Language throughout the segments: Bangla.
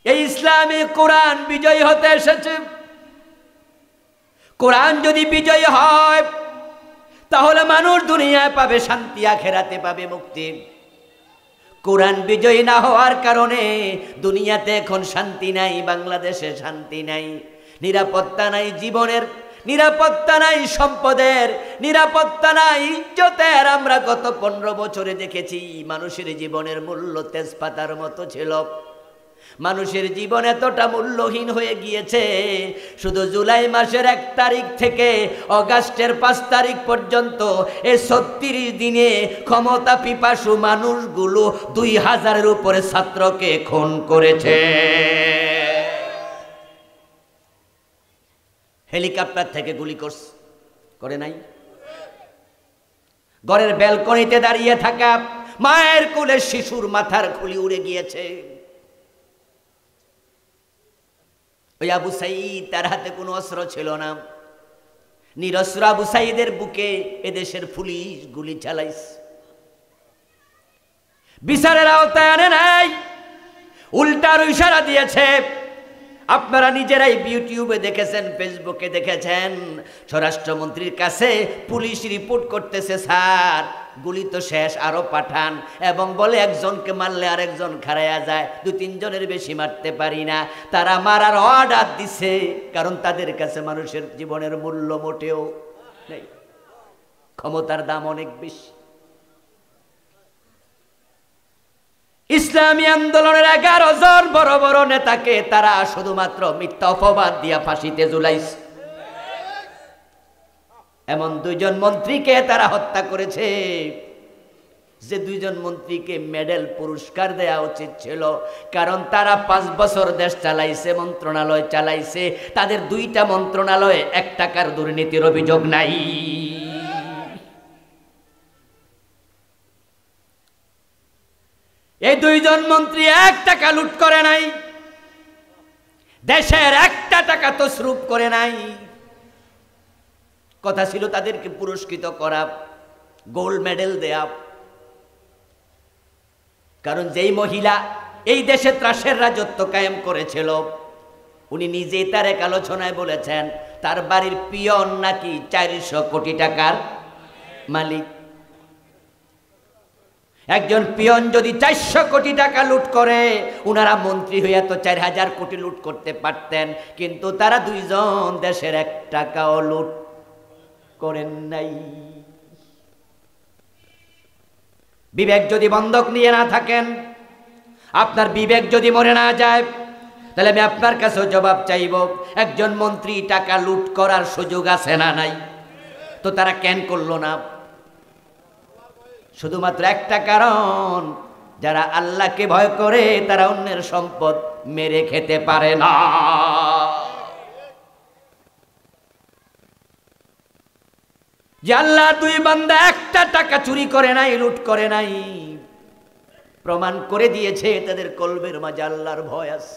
এই ইসলামী কোরআন বিজয়ী হতে এসেছে। কোরআন যদি বিজয়ী হয় তাহলে মানুষ দুনিয়ায় পাবে শান্তি, আখিরাতে পাবে মুক্তি। কোরআন বিজয়ী না হওয়ার কারণে দুনিয়াতে এখন শান্তি নাই, বাংলাদেশে শান্তি নাই, নিরাপত্তা নাই, জীবনের নিরাপত্তা নাই, সম্পদের নিরাপত্তা নাই, ইজ্জতের। আমরা গত 15 বছরে দেখেছি মানুষের জীবনের মূল্য তেজপাতার মতো ছিল। মানুষের জীবন এতটা মূল্যহীন হয়ে গিয়েছে, শুধু জুলাই মাসের 1 তারিখ থেকে অগাস্টের 5 তারিখ পর্যন্ত এই 36 দিনে ক্ষমতা পিপাসু মানুষগুলো 2000-এর উপরে ছাত্রকে খুন করেছে। হেলিকপ্টার থেকে গুলি করে নাই। ঘরের ব্যালকনিতে দাঁড়িয়ে থাকা মায়ের কোলে শিশুর মাথার খুলি উড়ে গিয়েছে। ওই আবু সাঈদ, তার হাতে কোনো অস্ত্র ছিল না, নিরস্ত্র আবু সাঈদের বুকে এদেশের পুলিশ গুলি চালাইছে। বিচারের আওতায় আনে নাই, উল্টার ইশারা দিয়েছে। আপনারা নিজেরাই ইউটিউবে দেখেছেন, ফেসবুকে দেখেছেন, স্বরাষ্ট্রমন্ত্রীর কাছে পুলিশ রিপোর্ট করতেছে, স্যার গুলি তো শেষ, আরো পাঠান, এবং বলে একজনকে মারলে আরেকজন খাড়াইয়া যায়, 2-3 জনের বেশি মারতে পারি না। তারা মারার অর্ডার দিছে, কারণ তাদের কাছে মানুষের জীবনের মূল্য মোটেও নেই, ক্ষমতার দাম অনেক বেশি। ইসলামী আন্দোলনের 11 জন বড় বড় নেতাকে তারা শুধুমাত্র মিথ্যা অপবাদ দিয়া ফাঁসিতে ঝুলাইছে। এমন 2 জন মন্ত্রীকে তারা হত্যা করেছে, যে 2 জন মন্ত্রীকে মেডেল পুরস্কার দেওয়া উচিত ছিল, কারণ তারা 5 বছর দেশ চালাইছে, মন্ত্রণালয় চালাইছে, তাদের 2টা মন্ত্রণালয়ে 1 টাকার দুর্নীতির অভিযোগ নাই। এই 2 জন মন্ত্রী 1 টাকা লুট করে নাই, দেশের 1টা টাকা তসরুপ করে নাই। কথা ছিল তাদেরকে পুরস্কৃত করা, গোল্ড মেডেল দেয়া, কারণ যেই মহিলা এই দেশে ত্রাসের রাজত্ব কায়েম করেছিল, উনি নিজেই তার এক আলোচনায় বলেছেন তার বাড়ির পিয়ন নাকি 400 কোটি টাকার মালিক। একজন পিয়ন যদি 400 কোটি টাকা লুট করে, উনারা মন্ত্রী হইয়া তো 4000 কোটি লুট করতে পারতেন, কিন্তু তারা 2 জন দেশের 1 টাকাও লুট করেন নাই। বিবেক যদি বন্ধক নিয়ে না থাকেন, আপনার বিবেক যদি মরে না যায়, তাহলে আমি আপনার কাছেও জবাব চাইব, একজন মন্ত্রী টাকা লুট করার সুযোগ আছে না নাই? তো তারা কেন করলো না? শুধুমাত্র একটা কারণ, যারা আল্লাহকে ভয় করে তারা অন্যের সম্পদ মেরে খেতে পারে না। যে আল্লাহর 2 বান্দা 1টা টাকা চুরি করে নাই, লুট করে নাই, প্রমাণ করে দিয়েছে তাদের কলবের মাঝে আল্লাহর ভয় আছে।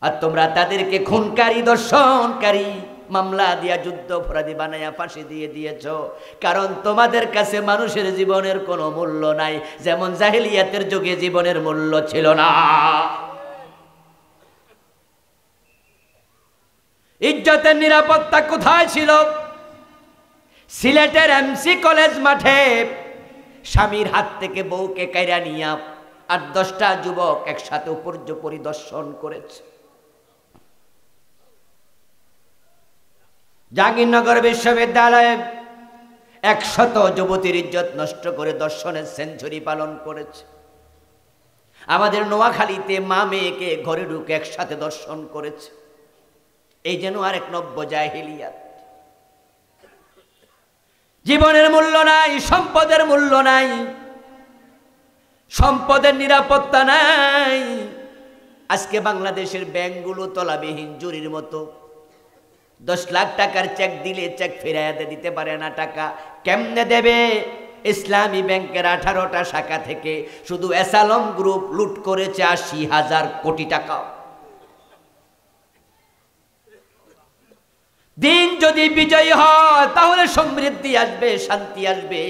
আর তোমরা তাদেরকে খুনকারী, দর্শনকারী মামলা দিয়া যুদ্ধ অপরাধী বানায়া ফাঁসি দিয়ে দিয়েছ, কারণ তোমাদের কাছে মানুষের জীবনের কোনো মূল্য নাই, যেমন জাহেলিয়াতের যুগে জীবনের মূল্য ছিল না। ইজ্জতের নিরাপত্তা কোথায় ছিল? সিলেটের এমসি কলেজ মাঠে স্বামীর হাত থেকে বউকে কাইরা নিয়া 8-10টা যুবক একসাথে উপর্য পরিদর্শন করেছে। জাহাঙ্গীরনগর বিশ্ববিদ্যালয়ে 100 যুবতীর ইজ্জত নষ্ট করে দর্শনের সেঞ্চুরি পালন করেছে। আমাদের নোয়াখালীতে মা মেয়েকে ঘরে ঢুকে একসাথে দর্শন করেছে। এই যেন আরেক নব্য জাহেলিয়াত। জীবনের মূল্য নাই, সম্পদের মূল্য নাই, সম্পদের নিরাপত্তা নাই। আজকে বাংলাদেশের ব্যাংকগুলো তলাবিহীন জুরির মতো। 10 লাখ টাকার চেক দিলে চেক ফেরাইতে দিতে পারে না টাকা। কেমনে দেবে? ইসলামী ব্যাংকের 18টা শাখা থেকে শুধু এসালম গ্রুপ লুট করেছে 80,000 কোটি টাকা। দিন যদি বিজয়ী হয় তাহলে সমৃদ্ধি আসবে, শান্তি আসবে।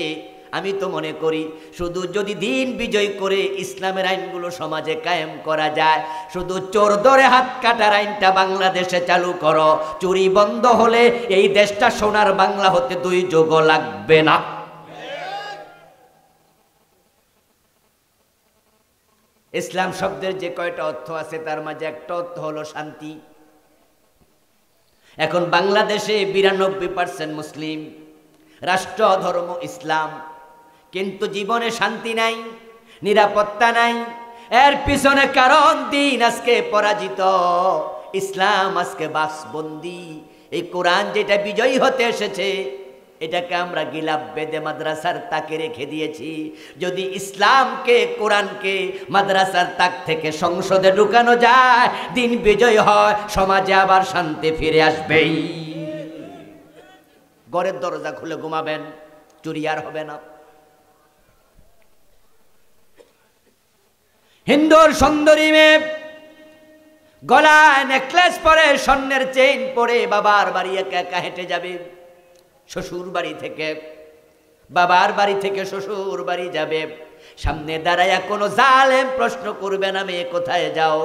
আমি তো মনে করি শুধু যদি দিন বিজয় করে ইসলামের আইনগুলো সমাজে কায়েম করা যায়, শুধু চোর ধরে হাত কাটার আইনটা বাংলাদেশে চালু করো, চুরি বন্ধ হলে এই দেশটা সোনার বাংলা হতে 2 যুগও লাগবে না। ইসলাম শব্দের যে কয়টা অর্থ আছে তার মাঝে একটা অর্থ হলো শান্তি। এখন বাংলাদেশে 92% মুসলিম, রাষ্ট্র ধর্ম ইসলাম, কিন্তু জীবনে শান্তি নাই, নিরাপত্তা নাই। এর পিছনে কারণ দিন আজকে পরাজিত, ইসলাম আজকে বাসবন্দি। এই কোরআন যেটা বিজয়ী হতে এসেছে এটাকে আমরা গিলাপ বেঁধে মাদ্রাসার তাকে রেখে দিয়েছি। যদি ইসলামকে কোরআনকে মাদ্রাসার তাক থেকে সংসদে ঢুকানো যায়, দিন বিজয় হয়, সমাজে আবার শান্তি ফিরে আসবেই। ঘরের দরজা খুলে ঘুমাবেন, চুরি আর হবে না। হিন্দুর সুন্দরী মেয়ে গলায় নেকলেস পরে, স্বর্ণের চেইন পরে বাবার বাড়ি একা একা হেঁটে যাবে, শ্বশুর বাড়ি থেকে বাবার বাড়ি থেকে শ্বশুর বাড়ি যাবে। সামনে দাঁড়ায়া কোনো জালেম প্রশ্ন করবে না, মেয়ে কোথায় যাও?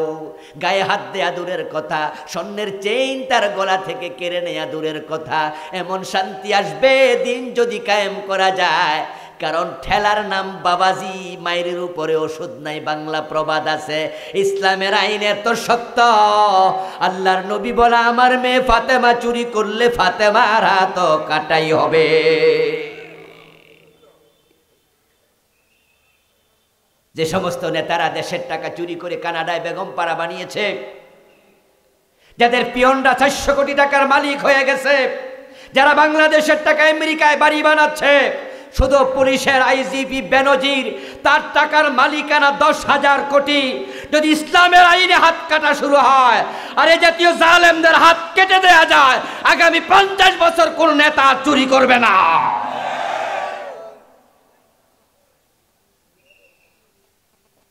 গায়ে হাত দেয়া দূরের কথা, স্বর্ণের চেইন তার গলা থেকে কেড়ে নেয়া দূরের কথা। এমন শান্তি আসবে দিন যদি কায়েম করা যায়। কারণ ঠেলার নাম বাবাজি, মায়ের উপরে ওষুধ নাই, বাংলা প্রবাদ আছে। ইসলামের আইন এত শক্ত, আল্লাহর নবী বলা আমার মেয়ে ফাতেমা চুরি করলে ফাতেমার হাত কাটাই হবে। যে সমস্ত নেতারা দেশের টাকা চুরি করে কানাডায় বেগম পাড়া বানিয়েছে, যাদের পিয়নরা 400 কোটি টাকার মালিক হয়ে গেছে, যারা বাংলাদেশের টাকা আমেরিকায় বাড়ি বানাচ্ছে, শুধু পুলিশের আইজিপি বেনজির তার টাকার মালিকানা 10,000 কোটি। যদি ইসলামের আইনে হাত কাটা শুরু হয় আর এই জাতীয় জালেমদের হাত কেটে দেয়া যায়, আগামী 50 বছর কোন নেতা চুরি করবে না।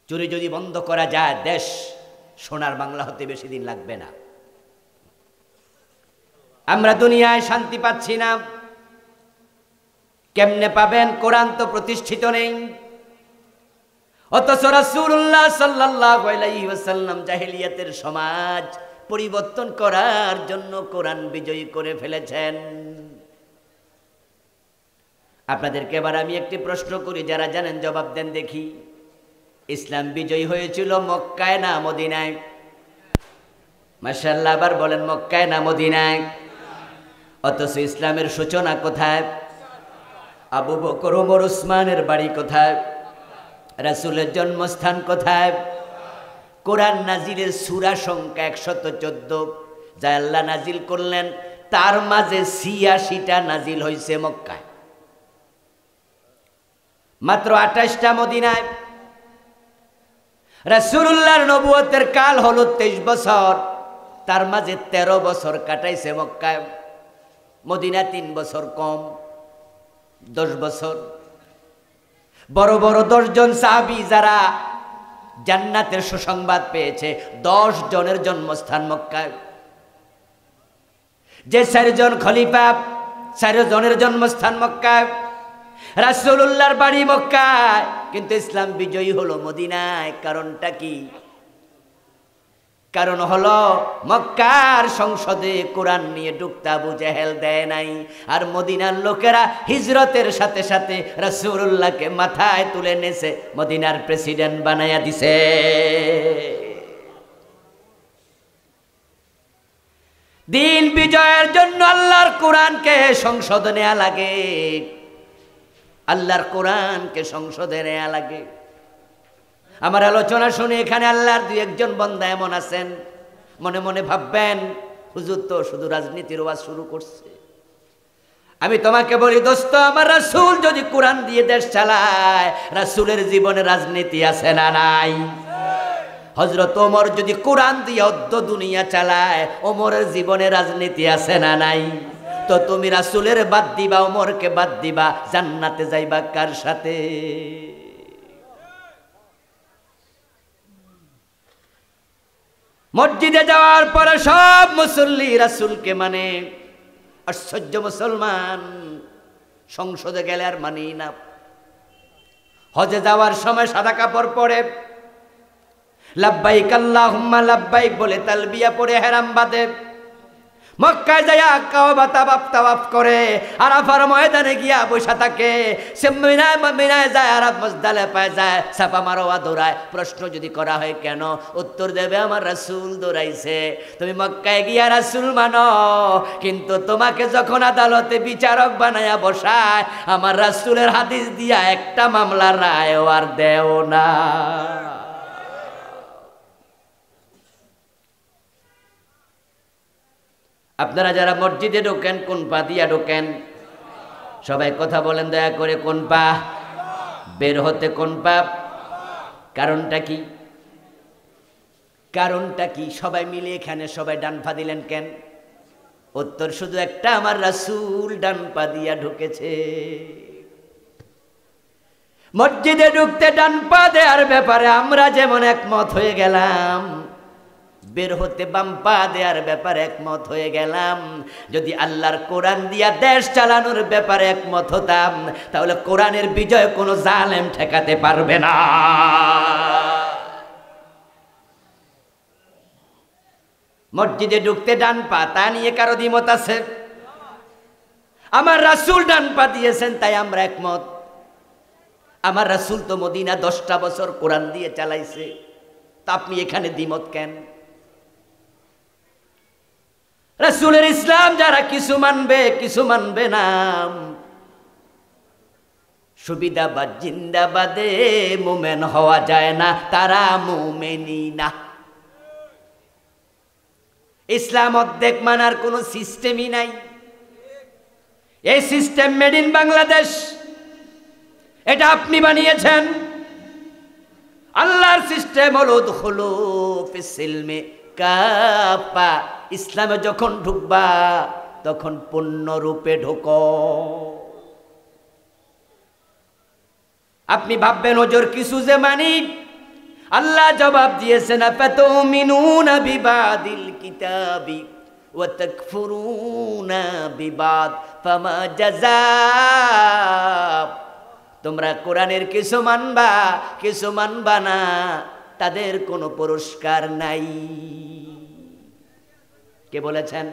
চুরি যদি বন্ধ করা যায়, দেশ সোনার বাংলা হতে বেশি দিন লাগবে না। আমরা দুনিয়ায় শান্তি পাচ্ছি না, কেমনে পাবেন? কোরআন তো প্রতিষ্ঠিত নেই। অথচ রাসূলুল্লাহ সাল্লাল্লাহু আলাইহি ওয়াসাল্লাম জাহেলিয়াতের সমাজ পরিবর্তন করার জন্য কোরআন বিজয়ী করে ফেলেছেন। আপনাদেরকে এবার আমি একটি প্রশ্ন করি, যারা জানেন জবাব দেন দেখি। ইসলাম বিজয়ী হয়েছিল মক্কায় না মদিনায়? মাশাআল্লাহ, আবার বলেন মক্কায় না মদিনায়? অথচ ইসলামের সূচনা কোথায়? আবু বকর ওমর উসমানের বাড়ি কোথায়? রাসূলের জন্মস্থান কোথায়? কোরআন নাজিলের সূরা সংখ্যা 114, যা আল্লাহ নাজিল করলেন তার মাঝে 86টা নাজিল হয়েছে মক্কায়, মাত্র 28টা মদিনায়। রাসূলুল্লাহর নবুয়তের কাল হলো 23 বছর, তার মাঝে 13 বছর কাটাইছে মক্কায়। মদিনা 3 বছর কম, 10 বছর। বড় বড় 10 জন সাহাবী যারা জান্নাতের সুসংবাদ পেয়েছে, 10 জনের জন্মস্থান মক্কায়। যে 4 জন খলিফা, 4 জনের জন্মস্থান মক্কায়। রাসূলুল্লাহর বাড়ি মক্কায়, কিন্তু ইসলাম বিজয়ী হলো মদিনায়। কারণটা কি? কারণ হলো মক্কার সংসদে কোরআন নিয়ে ঢুকতে আবু জেহেল দেয় নাই, আর মদিনার লোকেরা হিজরতের সাথে সাথে রাসূলুল্লাহকে মাথায় তুলে নেছে, মদিনার প্রেসিডেন্ট বানায়া দিছে। দিন বিজয়ের জন্য আল্লাহর কোরআনকে সংসদে নেওয়া লাগে, আল্লাহর কোরআনকে সংসদে নেওয়া লাগে। আমার আলোচনা শুনে এখানে আল্লাহর 2-1 বান্দা এমন আছেন, মনে মনে ভাববেন হুজুর তো শুধু রাজনীতির ওয়াজ শুরু করছে। আমি তোমাকে বলি দোস্ত, আমার রাসূল যদি কোরআন দিয়ে দেশ চালায়, রাসূলের জীবনে রাজনীতি আছে না নাই? হযরত ওমর যদি কোরআন দিয়ে অদ্য দুনিয়া চালায়, ওমরের জীবনে রাজনীতি আছে না নাই? তো তুমি রাসূলের বাদ দিবা, ওমরকে বাদ দিবা, জান্নাতে যাইবা কার সাথে? মসজিদে যাওয়ার পরে সব মুসল্লি রাসূলকে মানে, আশ্চর্য মুসলমান। সংসদে গেলে আর মানি না। হজে যাওয়ার সময় সাদা কাপড় পরে লাব্বাইক আল্লাহুম্মা লাব্বাইক বলে তালবিয়া পরে হেরাম বাঁধে, মক্কায় যাইয়া কাবা তাওয়াফ করে, আরাফার ময়দানে গিয়া বসে থাকে, সে মিনায় যায়, আরাফ মুজদালিফায় যায়, সাফা মারওয়া দৌড়ায়। প্রশ্ন যদি করা হয় কেন, উত্তর দেবে আমার রাসূল দৌড়াইছে। তুমি মক্কায় গিয়া রাসূল মানো, কিন্তু তোমাকে যখন আদালতে বিচারক বানায়া বসায়, আমার রাসূলের হাদিস দিয়া একটা মামলার রায় আর দেও না। আপনারা যারা মসজিদে ঢোকেন কোন পা দিয়া ঢোকেন? সবাই কথা বলেন দয়া করে, কোন পা? বের হতে কোন পা? কারণটা কি? কারণটা কি? সবাই মিলে এখানে সবাই ডান পা দিলেন কেন? উত্তর শুধু একটা, আমার রাসূল ডান পা দিয়া ঢুকেছে। মসজিদে ঢুকতে ডান পা দেওয়ার ব্যাপারে আমরা যেমন একমত হয়ে গেলাম, বের হতে বাম পা দেওয়ার ব্যাপারে একমত হয়ে গেলাম। যদি আল্লাহর কোরআন দিয়া দেশ চালানোর ব্যাপারে একমত হতাম, তাহলে কোরআনের বিজয় কোনো জালেম ঠেকাতে পারবে না। মসজিদে ঢুকতে ডান পা, তা নিয়ে কারো দ্বিমত আছে? আমার রাসূল ডান পা দিয়েছেন তাই আমরা একমত। আমার রাসূল তো মদিনা 10টা বছর কোরআন দিয়ে চালাইছে, তা আপনি এখানে দ্বিমত কেন? রাসূলের ইসলাম যারা কিছু মানবে কিছু মানবে না, সুবিধাবাদ জিন্দাবাদে মুমিন হওয়া যায় না, তারা মুমিনই না। ইসলাম অর্ধেক মানার কোনো সিস্টেমই নাই। এই সিস্টেম মেড ইন বাংলাদেশ, এটা আপনি বানিয়েছেন। আল্লাহর সিস্টেম হলো উদখুলু ফিস সিলমি কাফা, ইসলামে যখন ঢুকবা তখন পূর্ণরূপে ঢোকো। আপনি ভাববেন ওজোর কিছু যে মানি, আল্লাহ জবাব দিয়েছেন আফাতুমিনুনা বিবাদিল কিতাবি ওয়া তাকফুরুনা বিবাদ ফামা জাযাব। তোমরা কোরআনের কিছু মানবা কিছু মানবা না, তাদের কোনো পুরস্কার নাই। কে বলেছেন?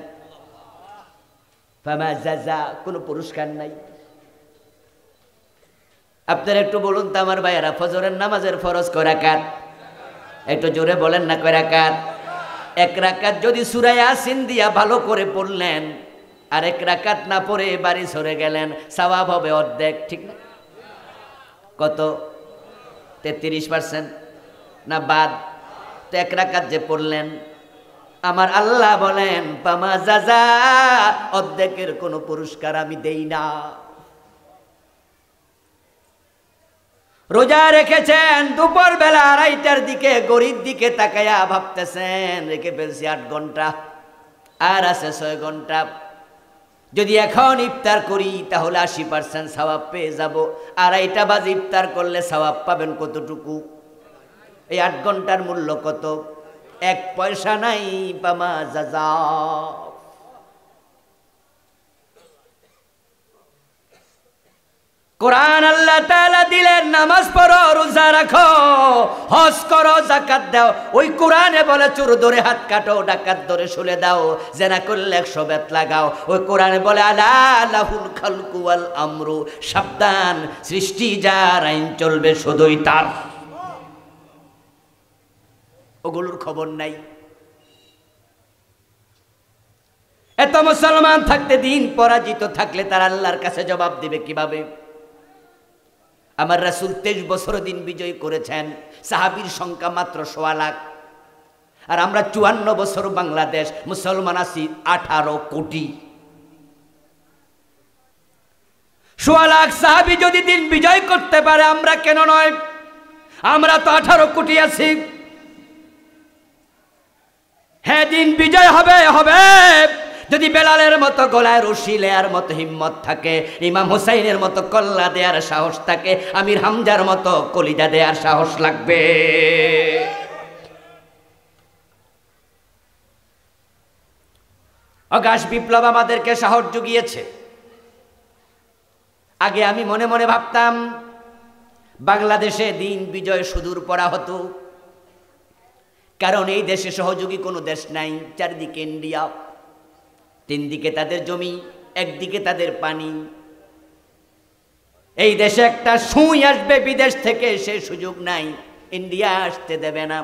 ফামা জাযা, কোনো পুরস্কার নাই। আপনারা একটু বলুন তো আমার ভাইয়েরা, ফজরের নামাজের ফরজ কয় রাকাত? একটু জোরে বলেন না, কয় রাকাত? 1 রাকাত যদি সূরা ইয়াসিন দিয়া ভালো করে পড়লেন, আর 1 রাকাত না পড়ে বাড়ি সরে গেলেন, সওয়াব হবে অর্ধেক, ঠিক না? কত? 33% না বাদ? তো 1 রাকাত যে পড়লেন, আমার আল্লাহ বলেন পামা জাযা, অর্ধেকের কোনো পুরস্কার আমি দেই না। রোজা রেখেছেন, দুপুর বেলা 2:30টার দিকে গড়ির দিকে তাকায়া ভাবতেছেন রেখে ফেলছি 8 ঘন্টা, আর আছে 6 ঘন্টা। যদি এখন ইফতার করি তাহলে 80% সওয়াব পেয়ে যাব। 2:30 বাজে ইফতার করলে সওয়াব পাবেন কতটুকু? এই 8 ঘন্টার মূল্য কত? 1 পয়সা নাই। পামা জাযা। কোরআন আল্লাহ তাআলা দিলেন নামাজ পড়ো, রোজা রাখো, হজ করো, যাকাত দাও। ওই কোরআনে বলে চোর ধরে হাত কাটো, ডাকাত ধরে শুলে দাও, জেনা করলে 100 বেত লাগাও। ওই কোরআনে বলে আলা লাহুল খালকু ওয়াল আমরু, সাবধান, সৃষ্টি যার, আইন চলবে শুধুই তার। ওগুলোর খবর নাই। এত মুসলমান থাকতে, দিন পরাজিত থাকলে তার আল্লাহর কাছে জবাব দিবে কিভাবে? আমার রাসূল 23 বছর দিন বিজয় করেছেন, সাহাবীর সংখ্যা মাত্র 1.25 লাখ, আর আমরা 54 বছর বাংলাদেশ, মুসলমান আছি 18 কোটি। 1.25 লাখ সাহাবী যদি দিন বিজয় করতে পারে, আমরা কেন নয়? আমরা তো 18 কোটি আছি। হ্যাঁ, দিন বিজয় হবে হবে যদি বেলালের মতো গলায় রশি লেয়ার মতো হিম্মত থাকে, ইমাম হুসাইনের মতো কল্লা দেয়ার সাহস থাকে, আমির হামজার মতো কলিজা দেয়ার সাহস লাগবে। অগাস্ট বিপ্লব আমাদেরকে সাহস জুগিয়েছে। আগে আমি মনে মনে ভাবতাম বাংলাদেশে দিন বিজয় সুদূর পড়া হতো, কারণ এই দেশে সহযোগী কোনো দেশ নাই। চারদিকে ইন্ডিয়া, তিন দিকে তাদের জমি, একদিকে তাদের পানি। এই দেশে একটা সুই আসবে বিদেশ থেকে, সে সুযোগ নাই, ইন্ডিয়া আসতে দেবে না।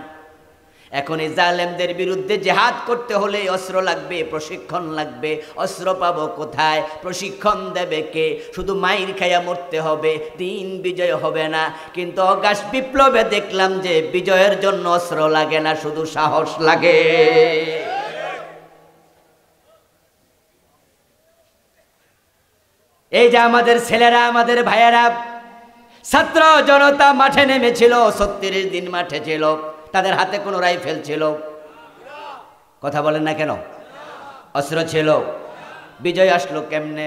এখন এই জালেমদের বিরুদ্ধে জেহাদ করতে হলে অস্ত্র লাগবে, প্রশিক্ষণ লাগবে। অস্ত্র পাবো কোথায়? প্রশিক্ষণ দেবে কে? শুধু মাইর খাইয়া মরতে হবে, দিন বিজয় হবে না। কিন্তু অগাস্ট বিপ্লবে দেখলাম যে বিজয়ের জন্য অস্ত্র লাগে না, শুধু সাহস লাগে। এই যে আমাদের ছেলেরা, আমাদের ভাইয়েরা, ছাত্র জনতা মাঠে নেমেছিল, 36 দিন মাঠে ছিল, তাদের হাতে কোনো রাইফেল ছিল? কথা বলেন না কেন? অস্ত্র ছিল? বিজয় আসলো কেমনে?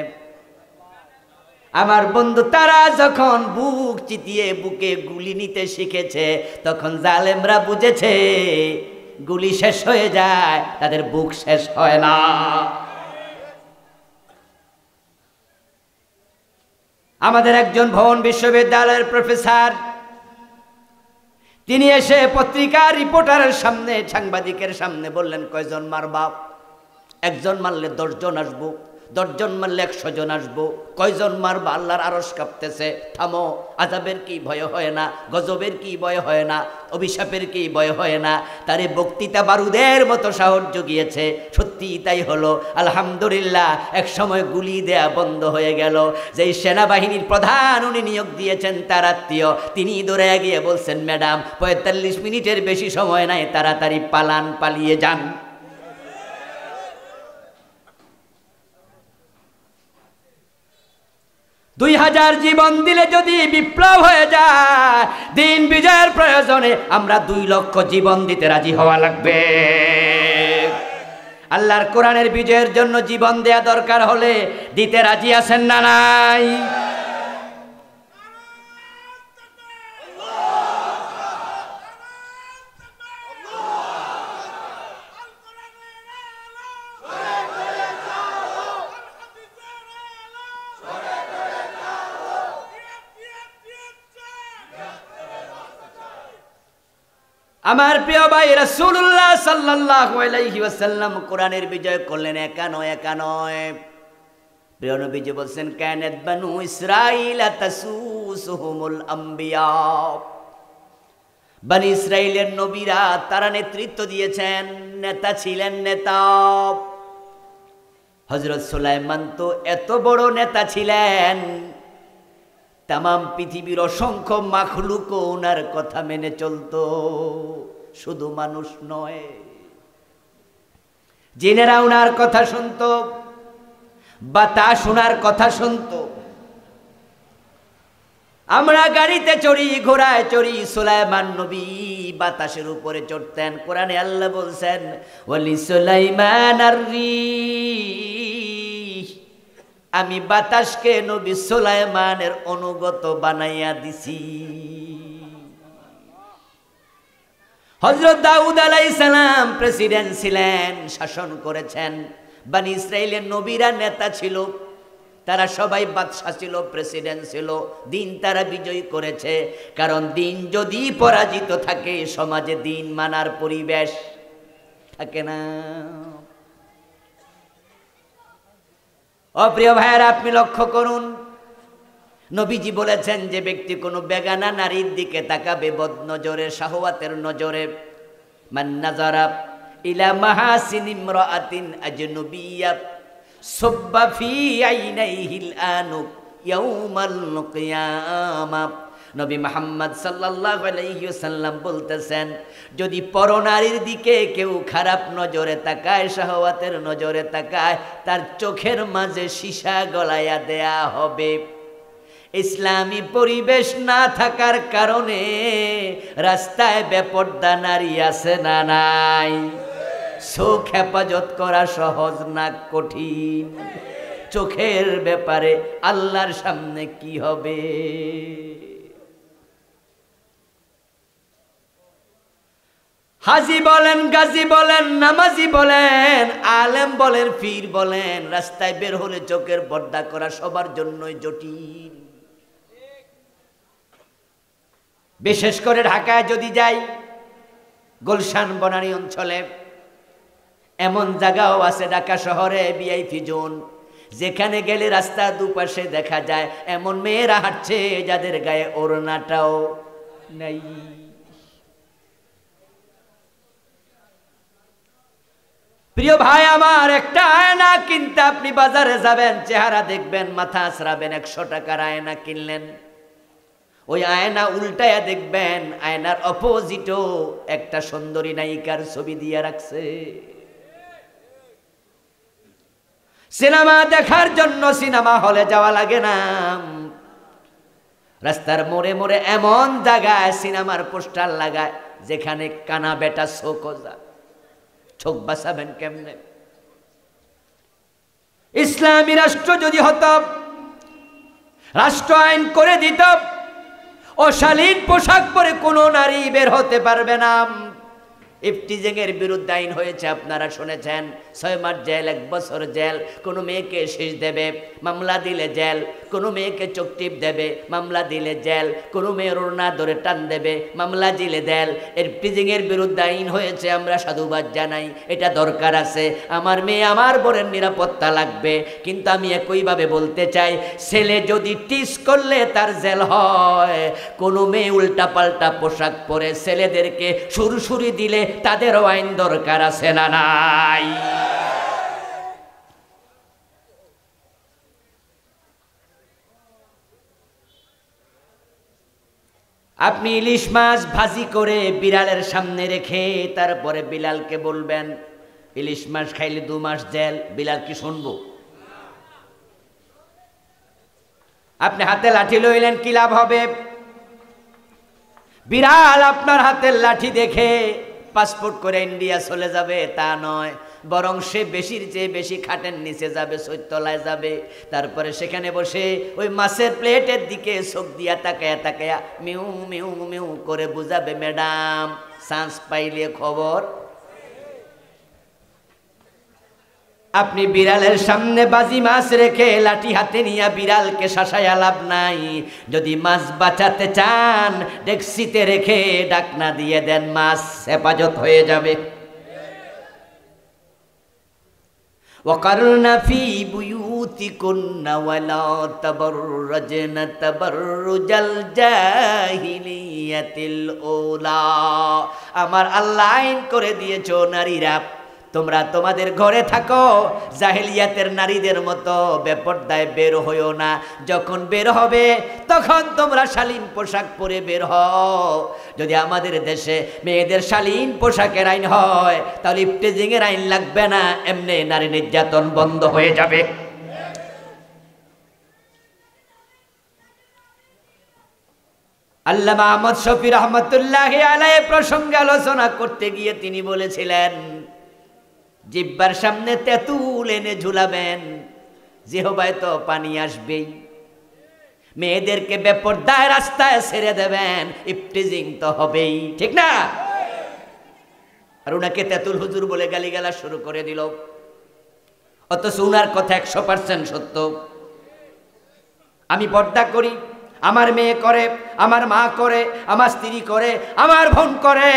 আমার বন্ধু, তারা যখন বুক চিতিয়ে বুকে গুলি নিতে শিখেছে, তখন জালেমরা বুঝেছে গুলি শেষ হয়ে যায়, তাদের বুক শেষ হয় না। আমাদের একজন ভবন বিশ্ববিদ্যালয়ের প্রফেসর, তিনি এসে পত্রিকার রিপোর্টারের সামনে, সাংবাদিকের সামনে বললেন, কয়জন মারবা? একজন মারলে 10 জন আসবো, 10 জন মারলে 100 জন আসবো। কয়জন মারবা? আল্লাহর আরশ কাঁপতেছে। থামো, আযাবের কি ভয় হয় না? গজবের কি ভয় হয় না? অভিশাপের কি ভয় হয় না? তারে বক্তৃতা বারুদের মতো সাহস জুগিয়েছে। সত্যি তাই হলো, আলহামদুলিল্লাহ। এক সময় গুলি দেয়া বন্ধ হয়ে গেল। যেই সেনাবাহিনীর প্রধান উনি নিয়োগ দিয়েছেন, তার আত্মীয়, তিনি দৌড়ে গিয়ে বলছেন, ম্যাডাম 45 মিনিটের বেশি সময় নাই, তাড়াতাড়ি পালান, পালিয়ে যান। দুই 2000 জীবন দিলে যদি বিপ্লব হয়ে যায়, দিন বিজয়ের প্রয়োজনে আমরা 2 লক্ষ জীবন দিতে রাজি হওয়া লাগবে। আল্লাহর কোরআনের বিজয়ের জন্য জীবন দেয়া দরকার হলে দিতে রাজি আছেন না নাই? আমার প্রিয় ভাই, রাসূলুল্লাহ সাল্লাল্লাহু আলাইহি ওয়াসাল্লাম কোরআনের বিজয় করলেন একা নয়। প্রিয় নবীজি বলছেন, কানাত বানু ইসরাঈল তাসুসুহুমুল আম্বিয়া। বনি ইসরাইলের নবীরা, তারা নেতৃত্ব দিয়েছেন, নেতা ছিলেন, নেতা। হযরত সুলাইমান তো এত বড় নেতা ছিলেন, তামাম পৃথিবীর অসংখ্য মাখলুক ওনার কথা মেনে চলতো। শুধু মানুষ নয়, জিনেরা ওনার কথা শুনতো, বাতাস ওনার কথা শুনতো। আমরা গাড়িতে চড়ি, ঘোড়ায় চড়ি, সুলাইমান নবী বাতাসের উপরে চড়তেন। কোরআনে আল্লাহ বলছেন, ওয়ালি সুলাইমান আর-রিহ, আমি বাতাসকে নবী সুলাইমানের অনুগত বানাইয়া দিছি। হযরত দাউদ আলাইহিস সালাম প্রেসিডেন্ট ছিলেন, শাসন করেছেন। বনি ইসরাইলের নবীরা নেতা ছিল, তারা সবাই বাদশা ছিল, প্রেসিডেন্ট ছিল। দিন তারা বিজয় করেছে, কারণ দিন যদি পরাজিত থাকে, সমাজে দিন মানার পরিবেশ থাকে না। অপ্রিয় ভাইয়েরা, আপনি লক্ষ্য করুন, নবীজি বলেছেন, যে ব্যক্তি কোনো বেগানা নারীর দিকে তাকাবে বদ নজরে, শাহওয়াতের নজরে, মান নাযারা ইলা মাহাসিন ইমরাআতিন আজনবিয়্যা সুব্বা ফি আইনাইহিল আনুক ইয়াউমাল কিয়ামা। নবী মুহাম্মদ সাল্লাল্লাহু আলাইহি ওয়াসাল্লাম বলতেছেন, যদি পরনারীর দিকে কেউ খারাপ নজরে তাকায়, শাহওয়াতের নজরে তাকায়, তার চোখের মাঝে সীসা গলাইয়া দেয়া হবে। ইসলামী পরিবেশ না থাকার কারণে রাস্তায় বেপর্দা নারী আছে না নাই? চোখ হেফাজত করা সহজ না কঠিন? চোখের ব্যাপারে আল্লাহর সামনে কি হবে? হাজি বলেন, গাজী বলেন, নামাজি বলেন, আলেম বলেন, পীর বলেন, রাস্তায় বের হলে চোখের পর্দা করা সবার জন্যই জটিল। বিশেষ করে ঢাকায় যদি যাই, গুলশান বনানী অঞ্চলে এমন জায়গাও আছে ঢাকা শহরে ভিআইপি জোন, যেখানে গেলে রাস্তার দুপাশে দেখা যায় এমন মেয়েরা হাঁটছে যাদের গায়ে ওড়নাটাও নাই। প্রিয় ভাই আমার, একটা আয়না কিনতে আপনি বাজারে যাবেন, চেহারা দেখবেন, মাথা আছড়াবেন, 100 টাকার আয়না কিনলেন, ওই আয়না উল্টায়া দেখবেন আয়নার অপোজিটও একটা সুন্দরী নায়িকার ছবি দিয়ে রাখছে। সিনেমা দেখার জন্য সিনেমা হলে যাওয়া লাগে না, রাস্তার মোড়ে মোড়ে এমন জায়গায় সিনেমার পোস্টার লাগায় যেখানে কানা বেটা শোকজা, চোখ বাঁচাবেন কেমনে? ইসলামী রাষ্ট্র যদি হতো, রাষ্ট্র আইন করে দিত অশালীন পোশাক পরে কোনো নারী বের হতে পারবে না। ইফটিজিং এর বিরুদ্ধে আইন হয়েছে, আপনারা শুনেছেন, 6 মাস জেল, 1 বছর জেল। কোনো মেয়েকে শেষ দেবে, মামলা দিলে জেল। কোনো মেয়েকে চোখ টিপ দেবে, মামলা দিলে জেল। কোনো মেয়ের ওড়না ধরে টান দেবে, মামলা দিলে জেল। ইফটিজিং এর বিরুদ্ধে আইন হয়েছে, আমরা সাধুবাদ জানাই, এটা দরকার আছে। আমার মেয়ে আমার বোনের নিরাপত্তা লাগবে, কিন্তু আমি একইভাবে বলতে চাই, ছেলে যদি টিস করলে তার জেল হয়। কোনো মেয়ে উল্টা পাল্টা পোশাক পরে ছেলেদেরকে সুরসুরি দিলে তাদেরও আইন দরকার আছে না নাই? আপনি ইলিশ মাছ ভাজি করে বিড়ালের সামনে রেখে তারপরে বিলালকে বলবেন ইলিশ মাছ খাইলে 2 মাস জেল, বিলাল কি শুনবো? আপনি হাতে লাঠি লইলেন, কি লাভ হবে? বিড়াল আপনার হাতের লাঠি দেখে পাসপোর্ট করে ইন্ডিয়া চলে যাবে তা নয়, বরং সে বেশির চেয়ে বেশি খাটের নিচে যাবে, চৈতলায় যাবে। তারপরে সেখানে বসে ওই মাছের প্লেটের দিকে চোখ দিয়া তাকায়া তাকায়া মিউ মিউ মিউ করে বুঝাবে, ম্যাডাম চান্স পাইলে খবর। আপনি বিড়ালের সামনে বাজি মাছ রেখে লাঠি হাতে নিয়ে বিড়ালকে শাসায়া লাভ নাই। যদি মাছ বাঁচাতে চান, ডেকসিতে রেখে ঢাকনা দিয়ে দেন, মাছ হেফাজত হয়ে যাবে। وقرن في بيوتكن ولا تبرجن تبرج الجاهلية الأولى। আমার আল্লাহ আইন করে দিয়েছো, নারীরা তোমরা তোমাদের ঘরে থাকো, জাহেলিয়াতের নারীদের মতো বেপরদায় বের হইও না। যখন বের হবে তখন তোমরা শালীন পোশাক পরে বের হও। যদি আমাদের দেশে মেয়েদের শালীন পোশাকের আইন হয়, তাহলে ইফটিজিং এর আইন লাগবে না, এমনি নারী নির্যাতন বন্ধ হয়ে যাবে। আল্লামা আহমদ শফি রহমতুল্লাহি আলাইহি প্রসঙ্গে আলোচনা করতে গিয়ে তিনি বলেছিলেন, জিহ্বার সামনে তেঁতুল এনে ঝুলাবেন, জিহ্বায় তো পানি আসবেই। মেয়েদেরকে বেপরদায় রাস্তায় ছেড়ে দেবেন, ইফটিজিং তো হবেই, ঠিক না? আর উনাকে তেঁতুল হুজুর বলে গালিগালাজ শুরু করে দিল, অথচ উনার কথা 100% সত্য। আমি পর্দা করি, আমার মেয়ে করে, আমার মা করে, আমার স্ত্রী করে, আমার বোন করে,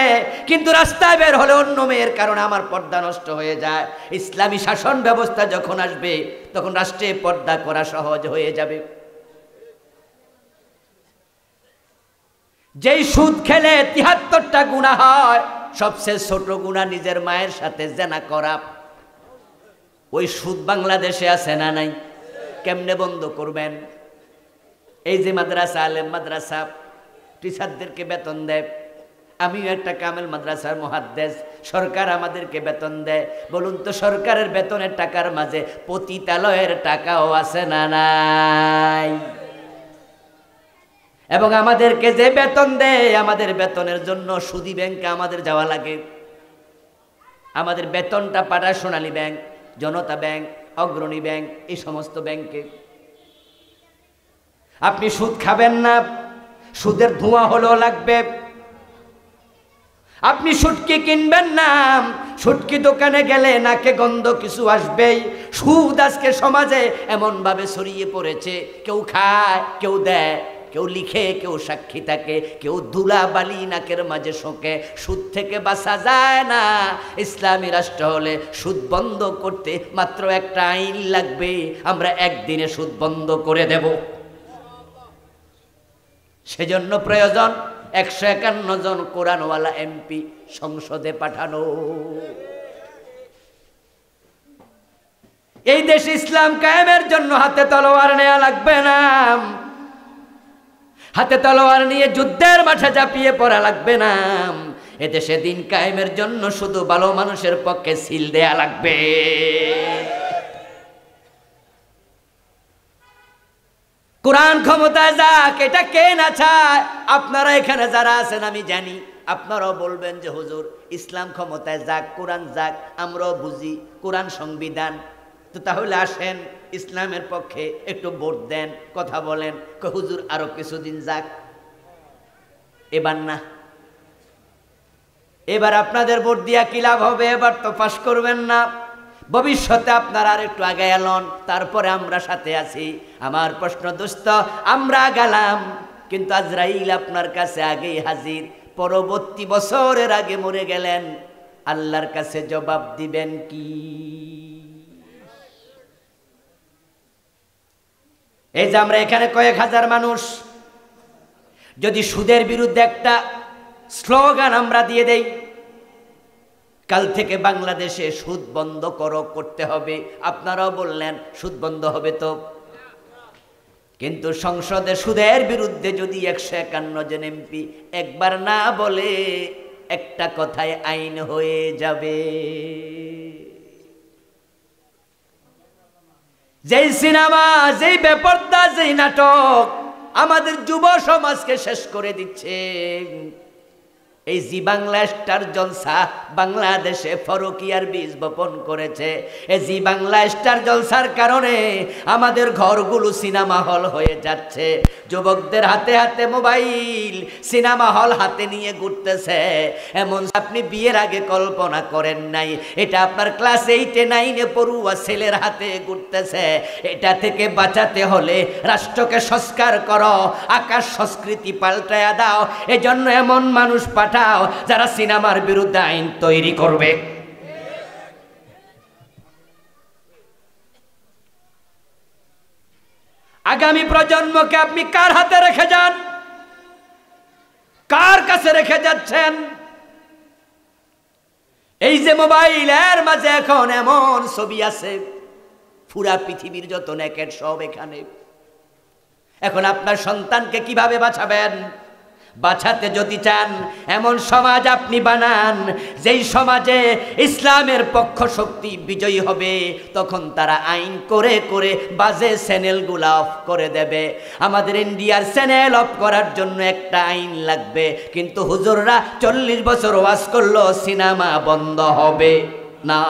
কিন্তু রাস্তায় বের হলে অন্য মেয়ের কারণে আমার পর্দা নষ্ট হয়ে যায়। ইসলামী শাসন ব্যবস্থা যখন আসবে তখন রাষ্ট্রে পর্দা করা সহজ হয়ে যাবে। যেই সুদ খেলে 73টা গুনাহ হয়, সবচেয়ে ছোট গুনাহ নিজের মায়ের সাথে জেনা করা। ওই সুদ বাংলাদেশে আছে না নাই? কেমনে বন্ধ করবেন? এই যে মাদ্রাসা, আলেম মাদ্রাসা, টিচারদেরকে বেতন দেয়, আমিও একটা কামেল মাদ্রাসার মুহাদ্দিস, সরকার আমাদেরকে বেতন দেয়। বলুন তো, সরকারের বেতনের টাকার মাঝে পতিতালয়ের টাকাও আছে না নাই? এবং আমাদেরকে যে বেতন দেয়, আমাদের বেতনের জন্য সুদী ব্যাংকে আমাদের যাওয়া লাগে। আমাদের বেতনটা পাঠায় সোনালী ব্যাংক, জনতা ব্যাংক, অগ্রণী ব্যাংক, এই সমস্ত ব্যাংকে। আপনি সুদ খাবেন না, সুদের ধোঁয়া হলো লাগবে। আপনি শুটকি কিনবেন না, শুটকি দোকানে গেলে নাকে গন্ধ কিছু আসবেই। সুদ আজকে সমাজে এমন ভাবে ছড়িয়ে পড়েছে, কেউ খায়, কেউ দেয়, কেউ লিখে, কেউ সাক্ষী থাকে, কেউ ধুলা বালি নাকের মাঝে শোকে। সুদ থেকে বাঁচা যায় না। ইসলামী রাষ্ট্র হলে সুদ বন্ধ করতে মাত্র একটা আইন লাগবে, আমরা একদিনে সুদ বন্ধ করে দেব। সেজন্য প্রয়োজন 151 জন কোরআনওয়ালা এমপি সংসদে পাঠানো। এই দেশে ইসলাম কায়েমের জন্য হাতে তলোয়ার নেওয়া লাগবে না, হাতে তলোয়ার নিয়ে যুদ্ধের মাঠে ঝাঁপিয়ে পড়া লাগবে না। এদেশে দিন কায়েমের জন্য শুধু ভালো মানুষের পক্ষে সিল দেয়া লাগবে। কোরআন ক্ষমতায় যাক, এটা কে না চায়? আপনারা এখানে যারা আছেন আমি জানি আপনারাও বলবেন যে হুজুর ইসলাম ক্ষমতায় যাক, কোরআন যাক, আমরাও বুঝি কোরআন সংবিধান। তো তাহলে আসেন ইসলামের পক্ষে একটু ভোট দেন, কথা বলেন। হুজুর আরো কিছুদিন যাক, এবার না, এবার আপনাদের ভোট দিয়া কি লাভ হবে? এবার তো পাস করবেন না। ভবিষ্যতে আপনারা আর একটু আগে এলন, তারপরে আমরা সাথে আছি। আমার প্রশ্ন দোস্ত, আমরা গেলাম কিন্তু আজরাইল আপনার কাছে আগেই হাজির। পরবর্তী বছরের আগে মরে গেলেন, আল্লাহর কাছে জবাব দিবেন কি? এই যে আমরা এখানে কয়েক হাজার মানুষ, যদি সুদের বিরুদ্ধে একটা স্লোগান আমরা দিয়ে দেই, কাল থেকে বাংলাদেশে সুদ বন্ধ করতে হবে, আপনারাও বললেন সুদ বন্ধ হবে তো। কিন্তু সংসদে সুদের বিরুদ্ধে যদি 151 জন এমপি একবার না বলে, একটা কথায় আইন হয়ে যাবে। যেই সিনেমা, যেই বেপরদা, যেই নাটক আমাদের যুব সমাজকে শেষ করে দিচ্ছে, এই জি বাংলা স্টার জলসা বাংলাদেশে ফরকিয়ার বীজ বপন করেছে। এই জি বাংলা স্টার জলসার কারণে আমাদের ঘরগুলো সিনেমা হল হয়ে যাচ্ছে। যুবকদের হাতে হাতে মোবাইল, সিনেমা হল হাতে নিয়ে ঘুরতেছে। এমন আপনি বিয়ের আগে কল্পনা করেন নাই। এটা আপনার ক্লাস 8 9 পড়ুয়া ছেলের হাতে ঘুরতেছে। এটা থেকে বাঁচাতে হলে রাষ্ট্রকে সংস্কার করো, আকাশ সংস্কৃতি পাল্টায়া দাও। এজন্য এমন মানুষ পাঠাও যারা সিনেমার বিরুদ্ধে আইন তৈরি করবে। আগামী প্রজন্মকে আপনি কার হাতে রেখে যান? কার কাছে রেখে যাচ্ছেন? এই যে মোবাইল, এর মাঝে এখন এমন ছবি আছে, পুরা পৃথিবীর যত নেকেট সব এখানে। এখন আপনার সন্তানকে কিভাবে বাঁচাবেন? বাঁচাতে যদি চান এমন সমাজ আপনি বানান, যেই সমাজে ইসলামের পক্ষ শক্তি বিজয়ী হবে। তখন তারা আইন করে করে বাজে চ্যানেলগুলো অফ করে দেবে। আমাদের ইন্ডিয়ার চ্যানেল অফ করার জন্য একটা আইন লাগবে, কিন্তু হুজুররা 40 বছর ওয়াজ করলো সিনেমা বন্ধ হবে না।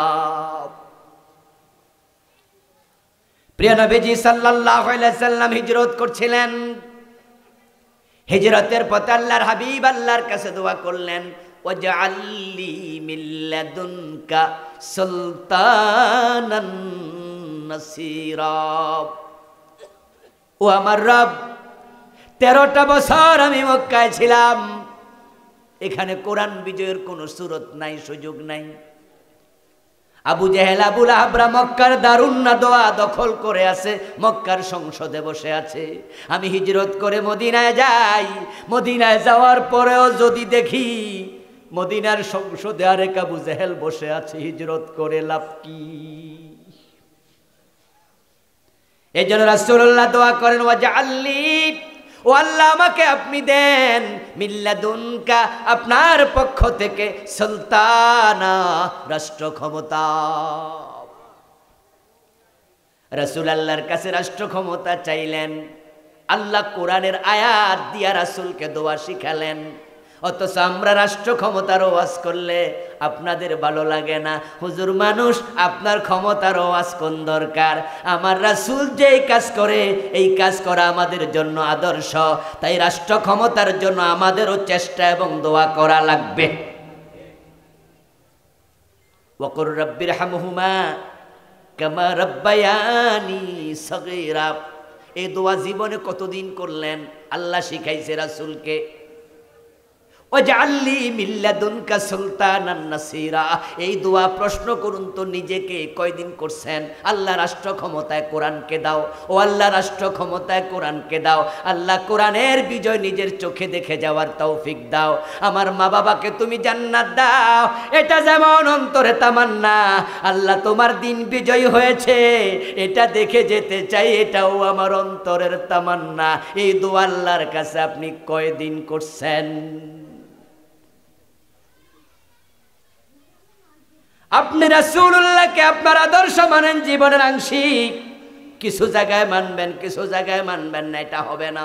প্রিয় নবীজি সাল্লাল্লাহু আলাইহি সাল্লাম হিজরত করছিলেন। হিজরতের পথে আল্লাহর হাবিব আল্লাহর কাছে দোয়া করলেন, ওয়াজআললি মিন লাদুনকা সুলতানান নাসীরা। ও আমার রব, 13টা বছর আমি মক্কায় ছিলাম, এখানে কোরআন বিজয়ের কোনো সুরত নাই, সুযোগ নাই। আবু জেহেল, আবু লাহাবরা মক্কার দারুন নাদোয়া দখল করে আছে, মক্কার সংসদে বসে আছে। আমি হিজরত করে মদিনায় যাই। মদিনায় যাওয়ার পরেও যদি দেখি মদিনার সংসদে আরেক আবু জেহেল বসে আছে, হিজরত করে লাভ কি? এই জন্য রাসূলুল্লাহ দোয়া করেন, ওয়াজআললি, ও আল্লাহ আমাকে আপনি দেন মিল্লাদুনকা, আপনার পক্ষ থেকে সুলতানা, রাষ্ট্র ক্ষমতা। রাসূল আল্লাহর কাছে রাষ্ট্র ক্ষমতা চাইলেন। আল্লাহ কোরআনের আয়াত দিয়া রাসূলকে দোয়া শিখালেন। অথচ আমরা রাষ্ট্র ক্ষমতার ওয়াজ করলে আপনাদের ভালো লাগে না। হুজুর মানুষ, আপনার ক্ষমতার ওয়াজ কোন দরকার? আমার রাসূল যেই কাজ করে এই কাজ করা আমাদের জন্য আদর্শ। তাই রাষ্ট্র ক্ষমতার জন্য আমাদেরও চেষ্টা এবং দোয়া করা লাগবে। ওয়াকুর রাব্বিরহামহুমা কামা রাব্বায়ানি সগীরা। এই দোয়া জীবনে কতদিন করলেন? আল্লাহ শিখাইছে রাসূলকে, ওয়াজআলনি মিন লাদুনকা সুলতানান নাসীরা। এই দোয়া প্রশ্ন করুন তো নিজেকে, কয়দিন করছেন? আল্লাহ রাষ্ট্র ক্ষমতায় কোরআনকে দাও, ও আল্লাহ রাষ্ট্র ক্ষমতায় কোরআনকে দাও। আল্লাহ কোরআনের বিজয় নিজের চোখে দেখে যাওয়ার তৌফিক দাও। আমার মা বাবাকে তুমি জান্নাত দাও, এটা যেমন অন্তরে তামান্না। আল্লাহ তোমার দিন বিজয় হয়েছে এটা দেখে যেতে চাই, এটাও আমার অন্তরের তামান্না। এই দোয়া আল্লাহর কাছে আপনি কয়দিন করছেন? আপনি রাসূলুল্লাহকে আপনার আদর্শ মানেন জীবনের আংশিক, কিছু জায়গায় মানবেন, কিছু জায়গায় মানবেন না, এটা হবে না।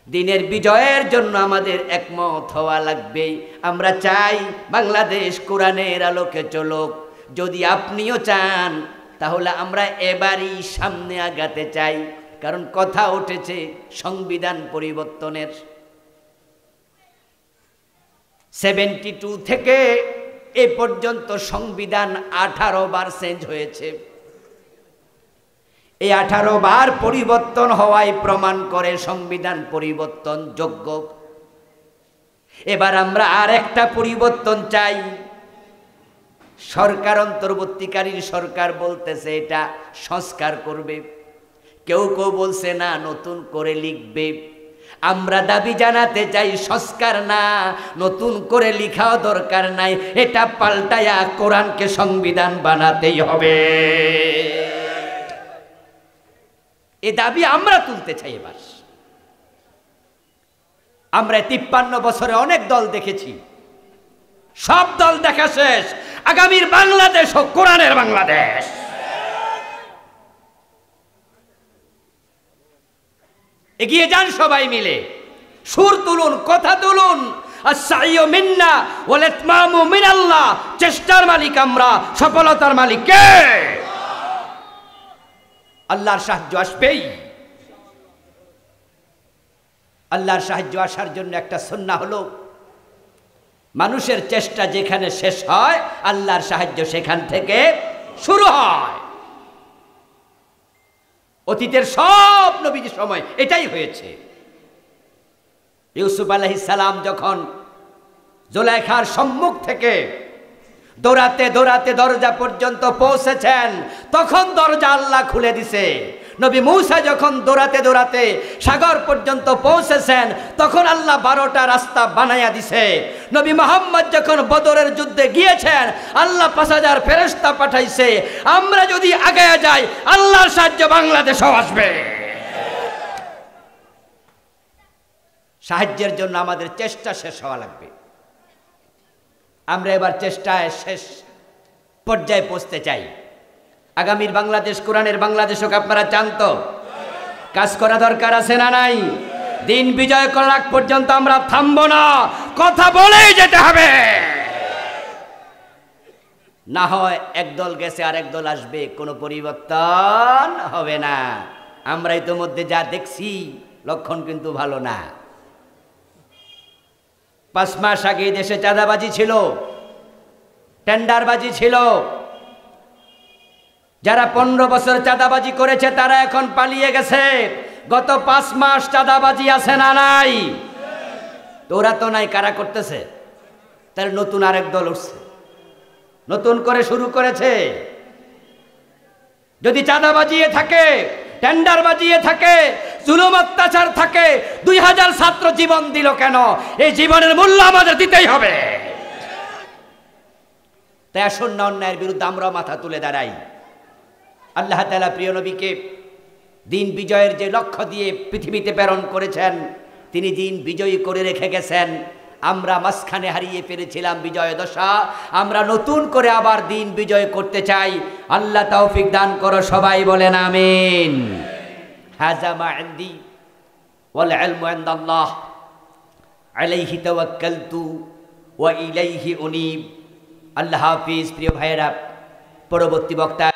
দিনের বিজয়ের জন্য আমাদের একমত হওয়া লাগবে। আমরা চাই বাংলাদেশ কোরআনের আলোকে চলুক। যদি আপনিও চান তাহলে আমরা এবারই সামনে আগাতে চাই, কারণ কথা উঠেছে সংবিধান পরিবর্তনের। 72 থেকে এ পর্যন্ত সংবিধান 18 বার চেঞ্জ হয়েছে। এই 18 বার পরিবর্তন হওয়ায় প্রমাণ করে সংবিধান পরিবর্তন যোগ্য। এবার আমরা আর একটা পরিবর্তন চাই। সরকার, অন্তর্বর্তীকালীন সরকার বলতেছে এটা সংস্কার করবে, কেউ কেউ বলছে না নতুন করে লিখবে। আমরা দাবি জানাতে চাই সংস্কার না, নতুন করে লিখাও দরকার নাই, এটা পাল্টায়া কোরআনকে সংবিধান বানাতেই হবে। এ দাবি আমরা তুলতে চাই। এবার আমরা 53 বছরে অনেক দল দেখেছি, সব দল দেখা শেষ। আগামীর বাংলাদেশ ও কোরআনের বাংলাদেশ। এগিয়ে যান সবাই মিলে, সুর তুলুন, কথা তুলুন। আস-সাইয়্যু মিন্না ওয়াল ইতমামু মিনাল্লাহ। চেষ্টার মালিক আমরা, সফলতার মালিক কে? আল্লাহর সাহায্য আসবেই। আল্লাহর সাহায্য আসার জন্য একটা সুন্নাহ হলো, মানুষের চেষ্টা যেখানে শেষ হয় আল্লাহর সাহায্য সেখান থেকে শুরু হয়। অতীতের সব নবীর সময় এটাই হয়েছে। ইউসুফ আলাইহিস সালাম যখন জুলাইখার সম্মুখ থেকে দৌড়াতে দৌড়াতে দরজা পর্যন্ত পৌঁছেছেন, তখন দরজা আল্লাহ খুলে দিছে। নবী মূসা যখন দৌড়াতে দৌড়াতে সাগর পর্যন্ত পৌঁছেছেন, তখন আল্লাহ 12টা রাস্তা বানাইয়া দিছে। নবী মুহাম্মদ যখন বদরের যুদ্ধে গিয়েছেন, আল্লাহ 5000 ফেরেশতা পাঠাইছে। আমরা যদি আগায়া যাই, আল্লাহর সাহায্য বাংলাদেশেও আসবে। সাহায্যের জন্য আমাদের চেষ্টা শেষ হওয়া লাগবে। আমরা এবার চেষ্টায় শেষ পর্যায়ে পৌঁছতে চাই। আগামীর বাংলাদেশ কোরআনের বাংলাদেশ হোক, আপনারা চান তো? কাজ করা দরকার আছে না নাই? দিন বিজয় করার আগ পর্যন্ত আমরা থামবো না, কথা বলেই যেতে হবে। না হয় একদল গেছে আর একদল আসবে, কোনো পরিবর্তন হবে না। আমরা ইতোমধ্যে যা দেখছি লক্ষণ কিন্তু ভালো না। 5 মাস আগে দেশে চাঁদাবাজি ছিল, টেন্ডারবাজি ছিল। যারা 15 বছর চাঁদাবাজি করেছে তারা এখন পালিয়ে গেছে। গত 5 মাস চাঁদাবাজি আছে না নাই? তোরা তো নাই, কারা করতেছে? তার নতুন আরেক দল উঠছে, নতুন করে শুরু করেছে। যদি চাঁদাবাজি থাকে, টেন্ডার বাজিয়ে থাকে, জুলুম অত্যাচার থাকে, 2000 ছাত্র জীবন দিল কেন? এই জীবনের মূল্য আমাদের দিতেই হবে। তাই আসুন না অন্যায়ের বিরুদ্ধে আমরা মাথা তুলে দাঁড়াই। আল্লাহ তাআলা প্রিয় নবীকে দিন বিজয়ের যে লক্ষ্য দিয়ে পৃথিবীতে প্রেরণ করেছেন, তিনি দিন বিজয়ী করে রেখে গেছেন। আমরা মাঝখানে হারিয়ে ফেলেছিলাম বিজয় দশা, আমরা নতুন করে আবার দিন বিজয় করতে চাই। আল্লাহ তৌফিক দান করো, সবাই বলেন আমিন। হাযা মা ইনদি ওয়াল ইলমু ইনদাল্লাহ আলাইহি তাওয়াক্কালতু ওয়া ইলাইহি উনীব। আল্লাহ হাফিজ। প্রিয় ভাইয়েরা, পরবর্তী বক্তা